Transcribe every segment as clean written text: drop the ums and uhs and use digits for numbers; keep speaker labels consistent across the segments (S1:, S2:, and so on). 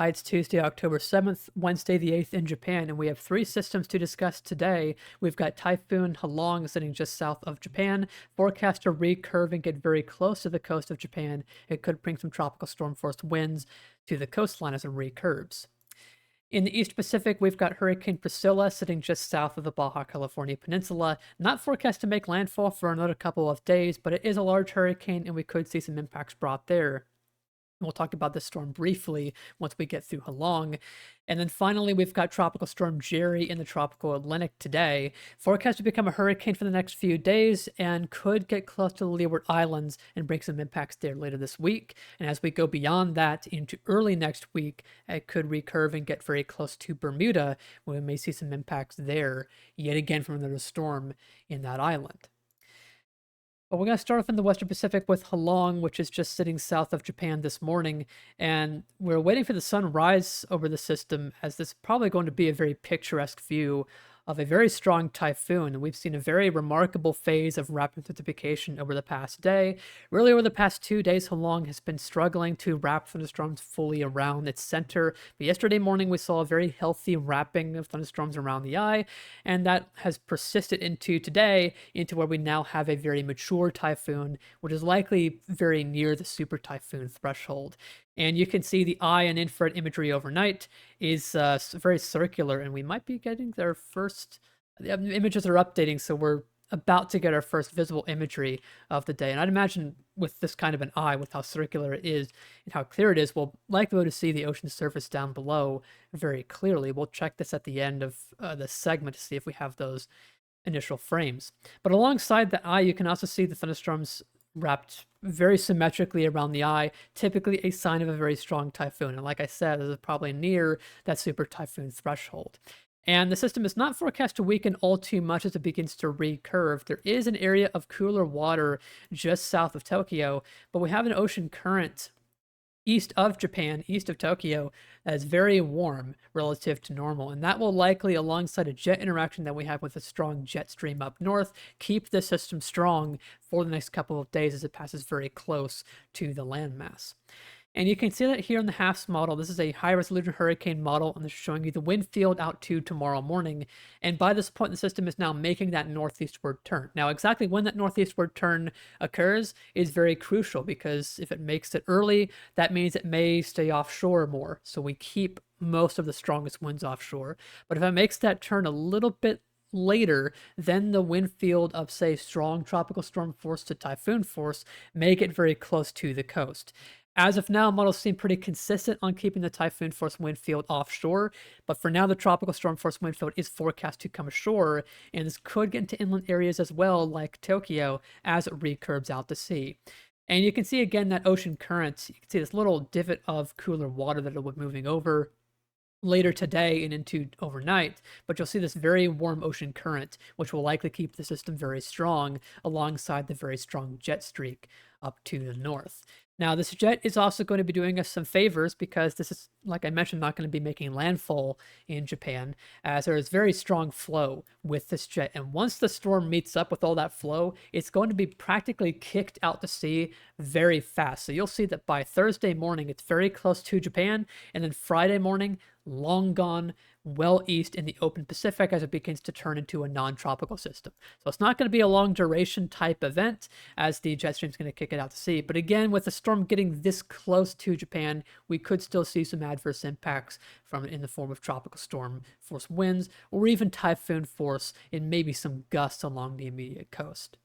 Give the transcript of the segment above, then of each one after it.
S1: Hi, it's Tuesday, October 7th, Wednesday the 8th in Japan, and we have three systems to discuss today. We've got Typhoon Halong sitting just south of Japan, forecast to recurve and get very close to the coast of Japan. It could bring some tropical storm force winds to the coastline as it recurves. In the East Pacific, we've got Hurricane Priscilla sitting just south of the Baja California Peninsula. Not forecast to make landfall for another couple of days, but it is a large hurricane and we could see some impacts brought there. We'll talk about this storm briefly once we get through Halong. And then finally, we've got Tropical Storm Jerry in the tropical Atlantic today. Forecast to become a hurricane for the next few days and could get close to the Leeward Islands and bring some impacts there later this week. And as we go beyond that into early next week, it could recurve and get very close to Bermuda, where we may see some impacts there yet again from another storm in that island. But we're going to start off in the Western Pacific with Halong, which is just sitting south of Japan this morning. And we're waiting for the sun rise over the system, as this is probably going to be a very picturesque view of a very strong typhoon. And we've seen a very remarkable phase of rapid intensification over the past day. Really, over the past 2 days, Halong has been struggling to wrap thunderstorms fully around its center. But yesterday morning, we saw a very healthy wrapping of thunderstorms around the eye, and that has persisted into today, into where we now have a very mature typhoon, which is likely very near the super typhoon threshold. And you can see the eye and infrared imagery overnight is very circular, and we might be getting their first. The images are updating, so we're about to get our first visible imagery of the day. And I'd imagine with this kind of an eye, with how circular it is and how clear it is, we'll likely be able to see the ocean surface down below very clearly. We'll check this at the end of the segment to see if we have those initial frames. But alongside the eye, you can also see the thunderstorms wrapped very symmetrically around the eye, typically a sign of a very strong typhoon. And like I said, this is probably near that super typhoon threshold. And the system is not forecast to weaken all too much as it begins to recurve. There is an area of cooler water just south of Tokyo, but we have an ocean current east of Japan, east of Tokyo, that is very warm relative to normal. And that will likely, alongside a jet interaction that we have with a strong jet stream up north, keep the system strong for the next couple of days as it passes very close to the landmass. And you can see that here in the HAFS model. This is a high resolution hurricane model, and this is showing you the wind field out to tomorrow morning. And by this point, the system is now making that northeastward turn. Now, exactly when that northeastward turn occurs is very crucial, because if it makes it early, that means it may stay offshore more. So we keep most of the strongest winds offshore. But if it makes that turn a little bit later, then the wind field of, say, strong tropical storm force to typhoon force may get very close to the coast. As of now, models seem pretty consistent on keeping the typhoon force wind field offshore, but for now, the tropical storm force wind field is forecast to come ashore, and this could get into inland areas as well, like Tokyo, as it recurves out to sea. And you can see again that ocean current. You can see this little divot of cooler water that it will be moving over later today and into overnight, but you'll see this very warm ocean current, which will likely keep the system very strong alongside the very strong jet streak up to the north. Now, this jet is also going to be doing us some favors, because this is, like I mentioned, not going to be making landfall in Japan, as there is very strong flow with this jet. And once the storm meets up with all that flow, it's going to be practically kicked out to sea very fast. So you'll see that by Thursday morning, it's very close to Japan, and then Friday morning, long gone, well east in the open Pacific, as it begins to turn into a non-tropical system. So it's not going to be a long duration type event, as the jet stream is going to kick it out to sea. But again, with the storm getting this close to Japan, we could still see some adverse impacts from it in the form of tropical storm force winds, or even typhoon force, and maybe some gusts along the immediate coast.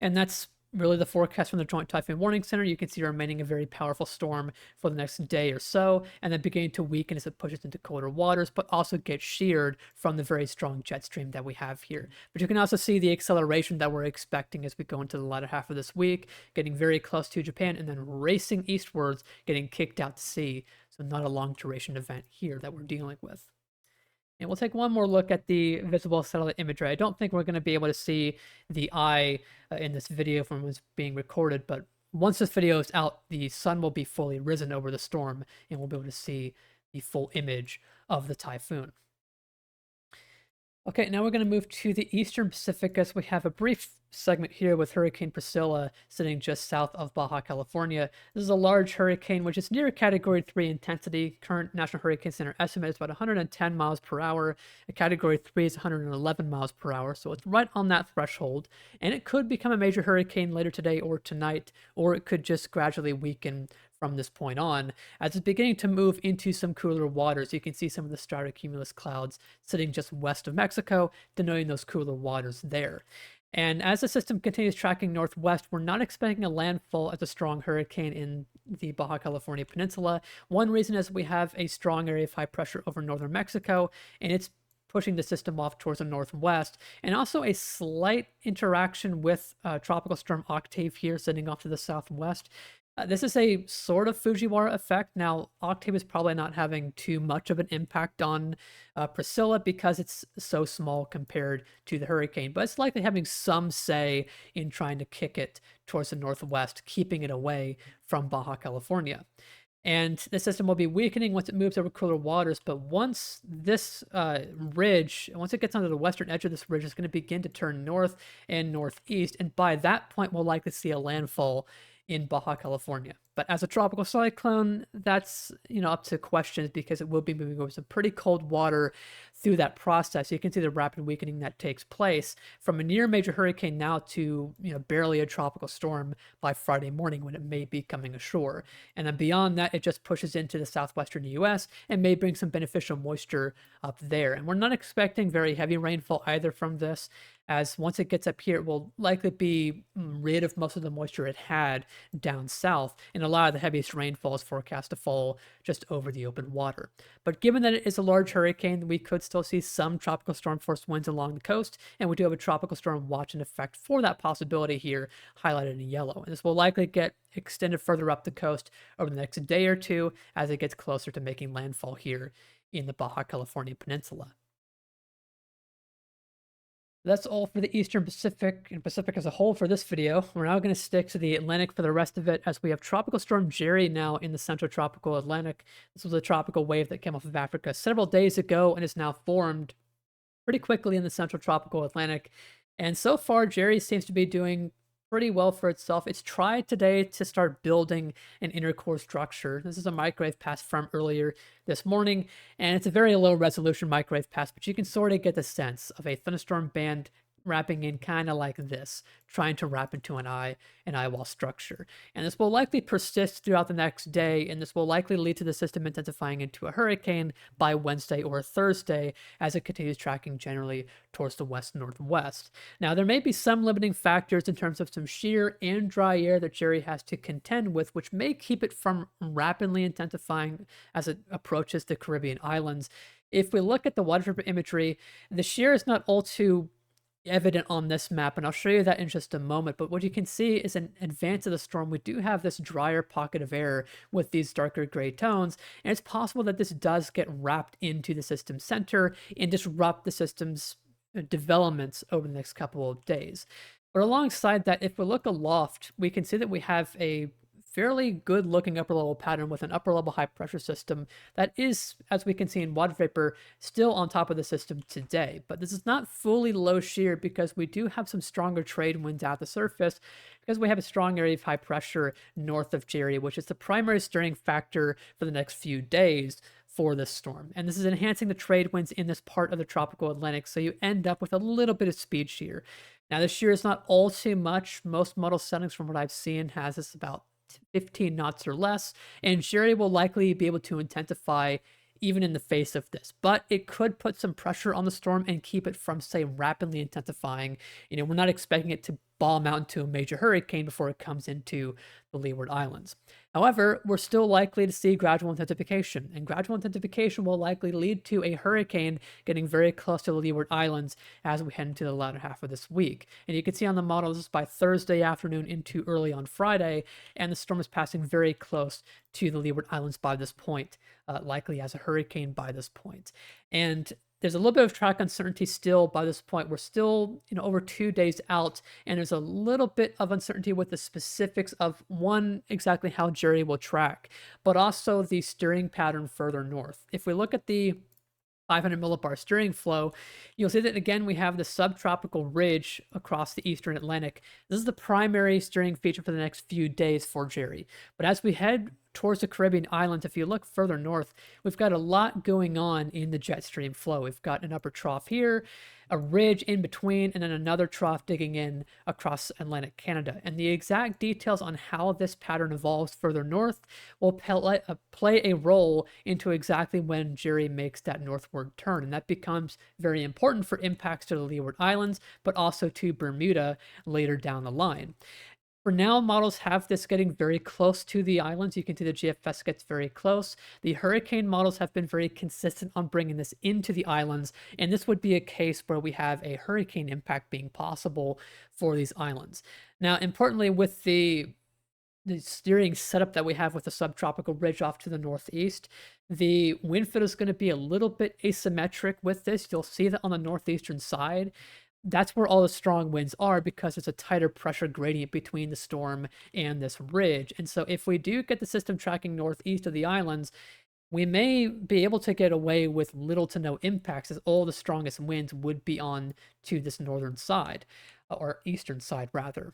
S1: And that's really the forecast from the Joint Typhoon Warning Center. You can see remaining a very powerful storm for the next day or so, and then beginning to weaken as it pushes into colder waters, but also gets sheared from the very strong jet stream that we have here. But you can also see the acceleration that we're expecting as we go into the latter half of this week, getting very close to Japan and then racing eastwards, getting kicked out to sea. So not a long duration event here that we're dealing with. And we'll take one more look at the visible satellite imagery. I don't think we're going to be able to see the eye in this video from what's being recorded, but once this video is out, the sun will be fully risen over the storm, and we'll be able to see the full image of the typhoon. Okay, now we're going to move to the eastern Pacific as we have a brief segment here with Hurricane Priscilla sitting just south of Baja California. This is a large hurricane which is near Category 3 intensity. Current National Hurricane Center estimate is about 110 miles per hour. A Category 3 is 111 miles per hour, so it's right on that threshold. And it could become a major hurricane later today or tonight, or it could just gradually weaken from this point on, as it's beginning to move into some cooler waters. You can see some of the stratocumulus clouds sitting just west of Mexico, denoting those cooler waters there. And as the system continues tracking northwest, we're not expecting a landfall as a strong hurricane in the Baja California Peninsula. One reason is we have a strong area of high pressure over northern Mexico, and it's pushing the system off towards the northwest, and also a slight interaction with Tropical Storm Octave here sitting off to the southwest. This is a sort of Fujiwara effect. Now, Octave is probably not having too much of an impact on Priscilla because it's so small compared to the hurricane, but it's likely having some say in trying to kick it towards the northwest, keeping it away from Baja California. And the system will be weakening once it moves over cooler waters. But once this ridge, once it gets onto the western edge of this ridge, it's going to begin to turn north and northeast. And by that point, we'll likely see a landfall in Baja California. But as a tropical cyclone, that's up to questions because it will be moving over some pretty cold water through that process. You can see the rapid weakening that takes place from a near major hurricane now to barely a tropical storm by Friday morning when it may be coming ashore. And then beyond that, it just pushes into the southwestern US and may bring some beneficial moisture up there. And we're not expecting very heavy rainfall either from this, as once it gets up here, it will likely be rid of most of the moisture it had down south, and a lot of the heaviest rainfall is forecast to fall just over the open water. But given that it is a large hurricane, we could still see some tropical storm force winds along the coast, and we do have a tropical storm watch in effect for that possibility here, highlighted in yellow. And this will likely get extended further up the coast over the next day or two as it gets closer to making landfall here in the Baja California Peninsula. That's all for the Eastern Pacific and Pacific as a whole for this video. We're now going to stick to the Atlantic for the rest of it, as we have Tropical Storm Jerry now in the Central Tropical Atlantic. This was a tropical wave that came off of Africa several days ago and is now formed pretty quickly in the Central Tropical Atlantic. And so far, Jerry seems to be doing pretty well for itself. It's tried today to start building an inner core structure. This is a microwave pass from earlier this morning, and it's a very low resolution microwave pass, but you can sort of get the sense of a thunderstorm band wrapping in kind of like this, trying to wrap into an eye wall structure. And this will likely persist throughout the next day, and this will likely lead to the system intensifying into a hurricane by Wednesday or Thursday as it continues tracking generally towards the west-northwest. Now, there may be some limiting factors in terms of some shear and dry air that Jerry has to contend with, which may keep it from rapidly intensifying as it approaches the Caribbean islands. If we look at the water vapor imagery, the shear is not all too evident on this map, and I'll show you that in just a moment. But what you can see is in advance of the storm, we do have this drier pocket of air with these darker gray tones, and it's possible that this does get wrapped into the system center and disrupt the system's developments over the next couple of days. But alongside that, if we look aloft, we can see that we have a fairly good looking upper level pattern with an upper level high pressure system that is, as we can see in water vapor, still on top of the system today. But this is not fully low shear because we do have some stronger trade winds at the surface, because we have a strong area of high pressure north of Jerry, which is the primary steering factor for the next few days for this storm. And this is enhancing the trade winds in this part of the tropical Atlantic, so you end up with a little bit of speed shear. Now, this shear is not all too much. Most model settings from what I've seen has this about 15 knots or less, and Jerry will likely be able to intensify even in the face of this, but it could put some pressure on the storm and keep it from, say, rapidly intensifying. We're not expecting it to bomb out into a major hurricane before it comes into the Leeward Islands. However, we're still likely to see gradual intensification, and gradual intensification will likely lead to a hurricane getting very close to the Leeward Islands as we head into the latter half of this week. And you can see on the model, this is by Thursday afternoon into early on Friday, and the storm is passing very close to the Leeward Islands by this point, likely as a hurricane by this point. And there's a little bit of track uncertainty still by this point. We're still, over 2 days out, and there's a little bit of uncertainty with the specifics of, one, exactly how Jerry will track, but also the steering pattern further north. If we look at the 500 millibar steering flow, you'll see that again we have the subtropical ridge across the eastern Atlantic. This is the primary steering feature for the next few days for Jerry. But as we head towards the Caribbean islands, if you look further north, we've got a lot going on in the jet stream flow. We've got an upper trough here, a ridge in between, and then another trough digging in across Atlantic Canada. And the exact details on how this pattern evolves further north will play a role into exactly when Jerry makes that northward turn. And that becomes very important for impacts to the Leeward Islands, but also to Bermuda later down the line. For now, models have this getting very close to the islands. You can see the GFS gets very close. The hurricane models have been very consistent on bringing this into the islands, and this would be a case where we have a hurricane impact being possible for these islands. Now, importantly, with the steering setup that we have with the subtropical ridge off to the northeast, the wind field is going to be a little bit asymmetric with this. You'll see that on the northeastern side, that's where all the strong winds are because there's a tighter pressure gradient between the storm and this ridge. And so if we do get the system tracking northeast of the islands, we may be able to get away with little to no impacts as all the strongest winds would be on to this northern side, or eastern side rather.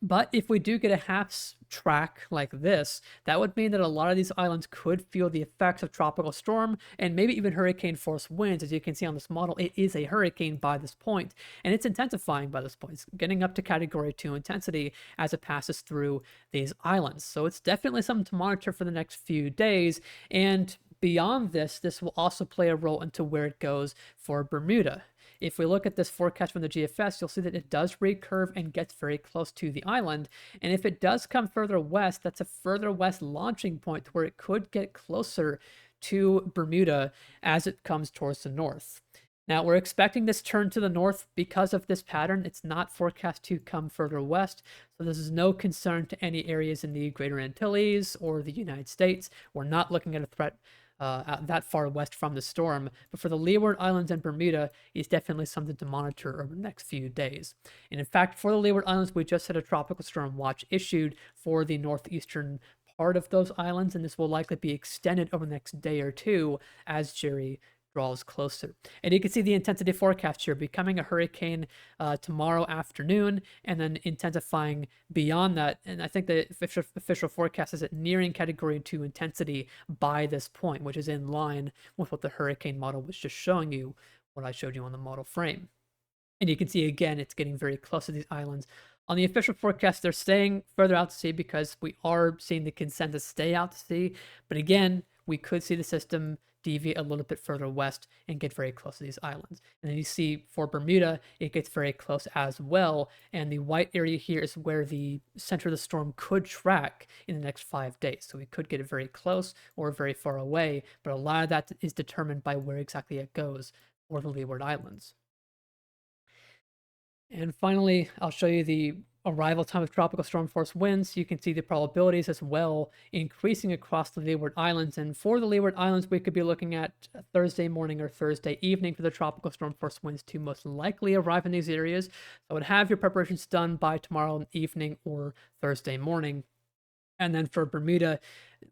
S1: But if we do get a half track like this, that would mean that a lot of these islands could feel the effects of tropical storm and maybe even hurricane force winds. As you can see on this model, it is a hurricane by this point, and it's intensifying by this point. It's getting up to category 2 intensity as it passes through these islands. So it's definitely something to monitor for the next few days. And beyond this, this will also play a role into where it goes for Bermuda. If we look at this forecast from the GFS, you'll see that it does recurve and gets very close to the island. And if it does come further west, that's a further west launching point where it could get closer to Bermuda as it comes towards the north. Now, we're expecting this turn to the north because of this pattern. It's not forecast to come further west, so this is no concern to any areas in the Greater Antilles or the United States. We're not looking at a threat that far west from the storm. But for the Leeward Islands and Bermuda, it's definitely something to monitor over the next few days. And in fact, for the Leeward Islands, we just had a tropical storm watch issued for the northeastern part of those islands, and this will likely be extended over the next day or two as Jerry draws closer. And you can see the intensity forecast here becoming a hurricane tomorrow afternoon and then intensifying beyond that. And I think the official forecast is at nearing category 2 intensity by this point, which is in line with what the hurricane model was just showing you, what I showed you on the model frame. And you can see again, it's getting very close to these islands. On the official forecast, they're staying further out to sea because we are seeing the consensus stay out to sea. But again, we could see the system deviate a little bit further west and get very close to these islands. And then you see for Bermuda, it gets very close as well. And the white area here is where the center of the storm could track in the next 5 days. So we could get it very close or very far away, but a lot of that is determined by where exactly it goes for the Leeward Islands. And finally, I'll show you the arrival time of tropical storm force winds. You can see the probabilities as well increasing across the Leeward Islands. And for the Leeward Islands, we could be looking at Thursday morning or Thursday evening for the tropical storm force winds to most likely arrive in these areas. So I would have your preparations done by tomorrow evening or Thursday morning. And then for Bermuda,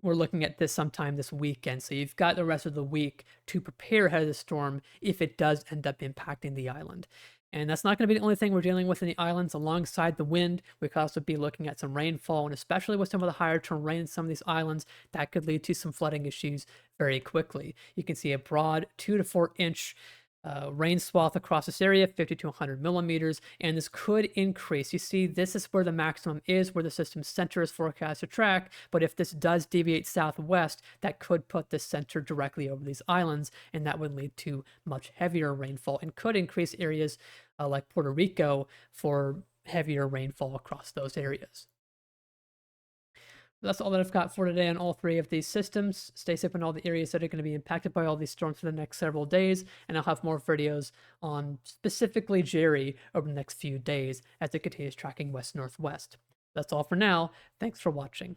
S1: we're looking at this sometime this weekend. So you've got the rest of the week to prepare ahead of the storm if it does end up impacting the island. And that's not going to be the only thing we're dealing with in the islands. Alongside the wind, we could also be looking at some rainfall, and especially with some of the higher terrain in some of these islands, that could lead to some flooding issues very quickly. You can see a broad 2 to 4 inch rain swath across this area, 50 to 100 millimeters, and this could increase. You see, this is where the maximum is, where the system's center is forecast to track, but if this does deviate southwest, that could put the center directly over these islands, and that would lead to much heavier rainfall and could increase areas like Puerto Rico for heavier rainfall across those areas. That's all that I've got for today on all 3 of these systems. Stay safe in all the areas that are going to be impacted by all these storms for the next several days, and I'll have more videos on specifically Jerry over the next few days as it continues tracking west-northwest. That's all for now. Thanks for watching.